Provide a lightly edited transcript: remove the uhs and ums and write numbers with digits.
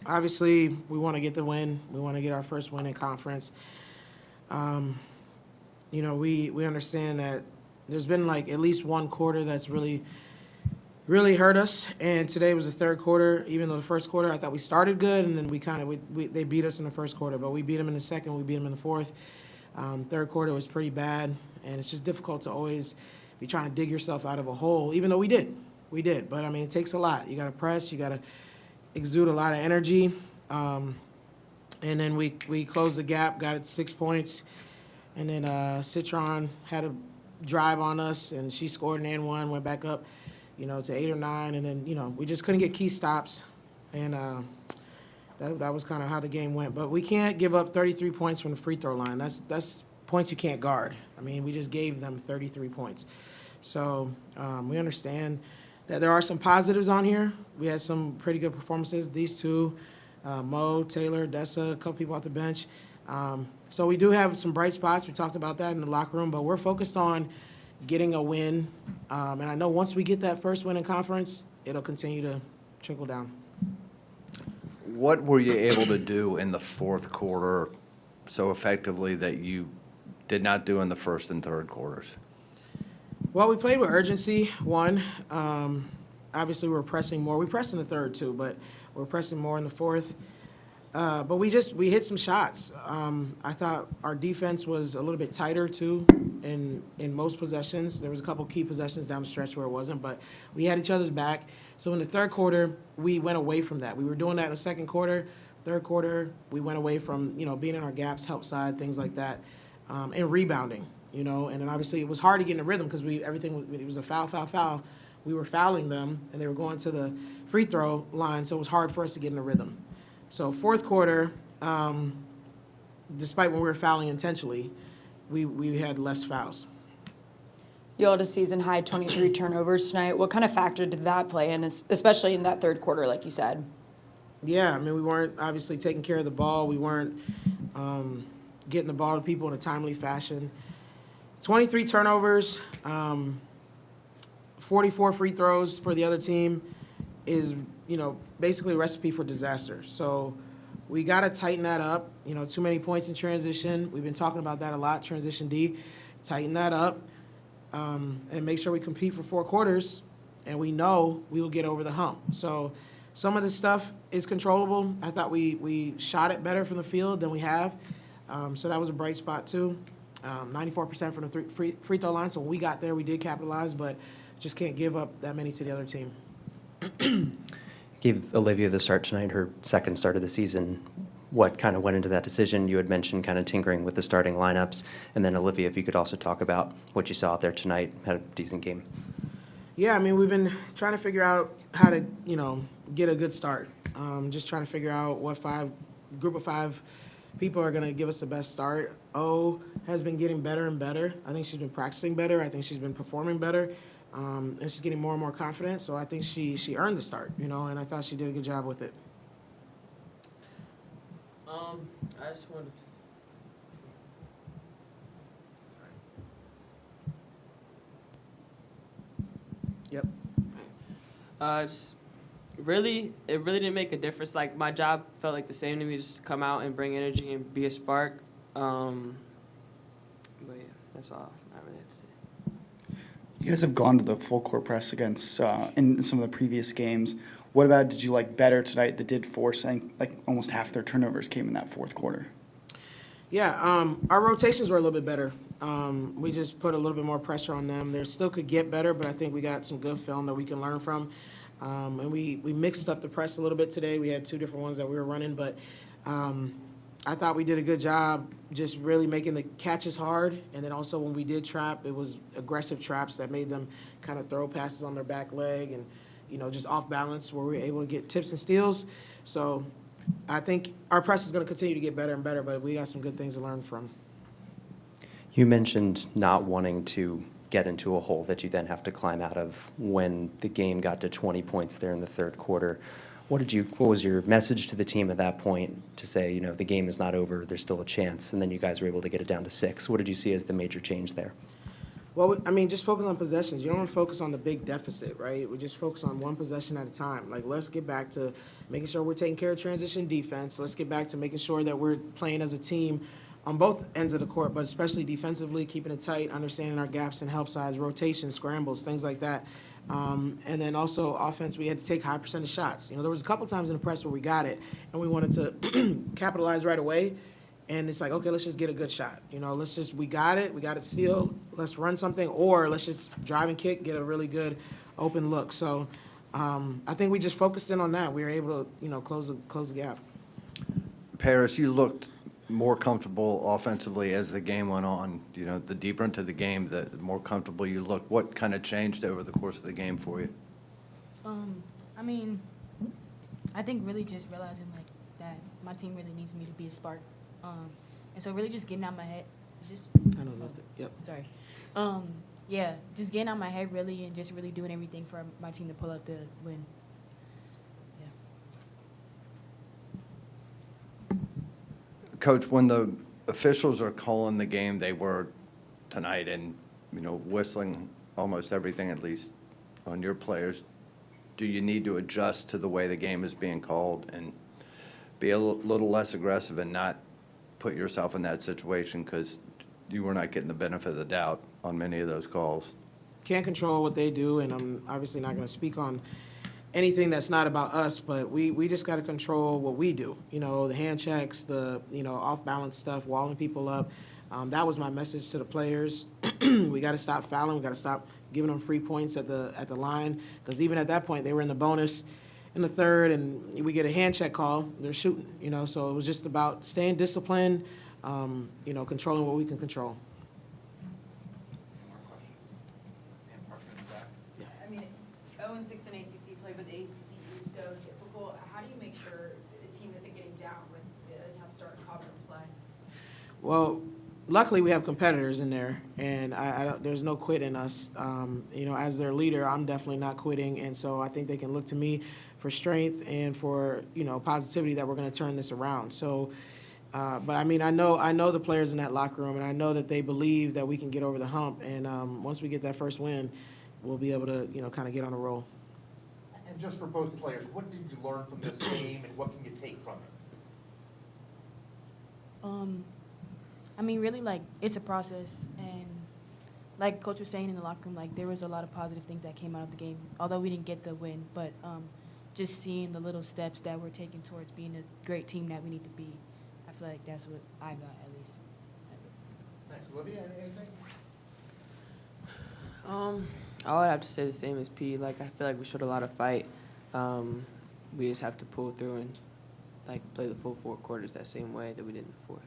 Obviously, we want to get the win. We want to get our first win in conference. We understand that there's been like at least one quarter that's really hurt us, and today was the third quarter. Even though the first quarter I thought we started good, and then they beat us in the first quarter, but we beat them in the second, we beat them in the fourth. Third quarter was pretty bad, and it's just difficult to always be trying to dig yourself out of a hole, even though we did. But I mean, it takes a lot. You got to press, you got to exude a lot of energy, and then we closed the gap, got it 6 points, and then Citron had a drive on us, and she scored an and one, went back up, to 8 or 9, and then we just couldn't get key stops, and that was kind of how the game went. But we can't give up 33 points from the free throw line. That's points you can't guard. I mean, we just gave them 33 points. So we understand that there are some positives on here. We had some pretty good performances. These two, Mo, Taylor, Dessa, a couple people off the bench. So we do have some bright spots. We talked about that in the locker room, but we're focused on getting a win. And I know once we get that first win in conference, it'll continue to trickle down. What were you able to do in the fourth quarter so effectively that you did not do in the first and third quarters? Well, we played with urgency, one. Obviously, we were pressing more. We pressed in the third, too, but we're pressing more in the fourth. But we hit some shots. I thought our defense was a little bit tighter, too, in most possessions. There was a couple key possessions down the stretch where it wasn't, but we had each other's back. So in the third quarter, we went away from that. We were doing that in the second quarter. Third quarter, we went away from, being in our gaps, help side, things like that, and rebounding, and then obviously it was hard to get in the rhythm because it was a foul. We were fouling them, and they were going to the free throw line, so it was hard for us to get in the rhythm. So fourth quarter, despite when we were fouling intentionally, we had less fouls. You all had a season-high 23 turnovers tonight. What kind of factor did that play in, especially in that third quarter, like you said? Yeah, I mean, we weren't obviously taking care of the ball. We weren't getting the ball to people in a timely fashion. 23 turnovers, 44 free throws for the other team is, basically a recipe for disaster. So we got to tighten that up. Too many points in transition. We've been talking about that a lot, transition D. Tighten that up and make sure we compete for 4 quarters, and we know we will get over the hump. So some of this stuff is controllable. I thought we shot it better from the field than we have. So that was a bright spot, too. 94% from the free throw line. So when we got there, we did capitalize, but just can't give up that many to the other team. Gave Olivia the start tonight, her second start of the season. What kind of went into that decision? You had mentioned kind of tinkering with the starting lineups. And then, Olivia, if you could also talk about what you saw out there tonight. Had a decent game. Yeah, I mean, we've been trying to figure out how to, get a good start. Just trying to figure out what group of 5 people are going to give us the best start. O has been getting better and better. I think she's been practicing better. I think she's been performing better. And she's getting more and more confident. So I think she earned the start, and I thought she did a good job with it. I just wanted to... Yep. It really didn't make a difference. Like, my job felt like the same to me, just come out and bring energy and be a spark. But yeah, that's all I really have to say. You guys have gone to the full court press against in some of the previous games. What about did you like better tonight that did force, I think, like almost half their turnovers came in that fourth quarter? Yeah, our rotations were a little bit better. We just put a little bit more pressure on them. They still could get better, but I think we got some good film that we can learn from. And we mixed up the press a little bit today. We had 2 different ones that we were running, but I thought we did a good job just really making the catches hard. And then also when we did trap, it was aggressive traps that made them kind of throw passes on their back leg and, just off balance where we were able to get tips and steals. So I think our press is going to continue to get better and better, but we got some good things to learn from. You mentioned not wanting to get into a hole that you then have to climb out of when the game got to 20 points there in the third quarter. What was your message to the team at that point to say, the game is not over, there's still a chance, and then you guys were able to get it down to 6? What did you see as the major change there? Well, I mean, just focus on possessions. You don't want to focus on the big deficit, right? We just focus on one possession at a time. Like, let's get back to making sure we're taking care of transition defense. Let's get back to making sure that we're playing as a team on both ends of the court, but especially defensively, keeping it tight, understanding our gaps and help sides, rotations, scrambles, things like that. And then also offense, we had to take high percentage shots. You know, there was a couple times in the press where we got it, and we wanted to capitalize right away. And it's like, okay, let's just get a good shot. You know, we got it sealed, let's run something, or let's just drive and kick, get a really good open look. So I think we just focused in on that. We were able to, you know, close the gap. Paris, you looked more comfortable offensively as the game went on. You know, the deeper into the game, the more comfortable you looked. What kind of changed over the course of the game for you? I mean, I think really just realizing like that my team really needs me to be a spark. And so really just getting out my head. Just I don't know. Yep. sorry. Yeah, just getting out my head really and just really doing everything for my team to pull out the win. Yeah. Coach, when the officials are calling the game they were tonight and, you know, whistling almost everything, at least on your players, do you need to adjust to the way the game is being called and be a little less aggressive and not put yourself in that situation because you were not getting the benefit of the doubt on many of those calls? Can't control what they do, and I'm obviously not going to speak on anything that's not about us, but we just got to control what we do. You know, the hand checks, the, you know, off-balance stuff, walling people up. That was my message to the players. We got to stop fouling. We got to stop giving them free points at the line, because even at that point, they were in the bonus in the third, and we get a hand check call, they're shooting, you know, so it was just about staying disciplined, you know, controlling what we can control. I mean, 0-6 in ACC play, but the ACC is so difficult. How do you make sure the team isn't getting down with a tough start in conference play? Well, luckily we have competitors in there, and there's no quit in us. You know, as their leader, I'm definitely not quitting, and so I think they can look to me for strength and for, you know, positivity that we're going to turn this around. So, but I mean, I know the players in that locker room, and I know that they believe that we can get over the hump, and once we get that first win, we'll be able to, you know, kind of get on a roll. And just for both players, what did you learn from this game, and what can you take from it? I mean, really, like, it's a process. And like Coach was saying in the locker room, like, there was a lot of positive things that came out of the game, although we didn't get the win. But just seeing the little steps that we're taking towards being a great team that we need to be, I feel like that's what I got, at least. Thanks. Olivia, anything? I would have to say the same as P. Like, I feel like we showed a lot of fight. We just have to pull through and, like, play the full 4 quarters that same way that we did in the fourth.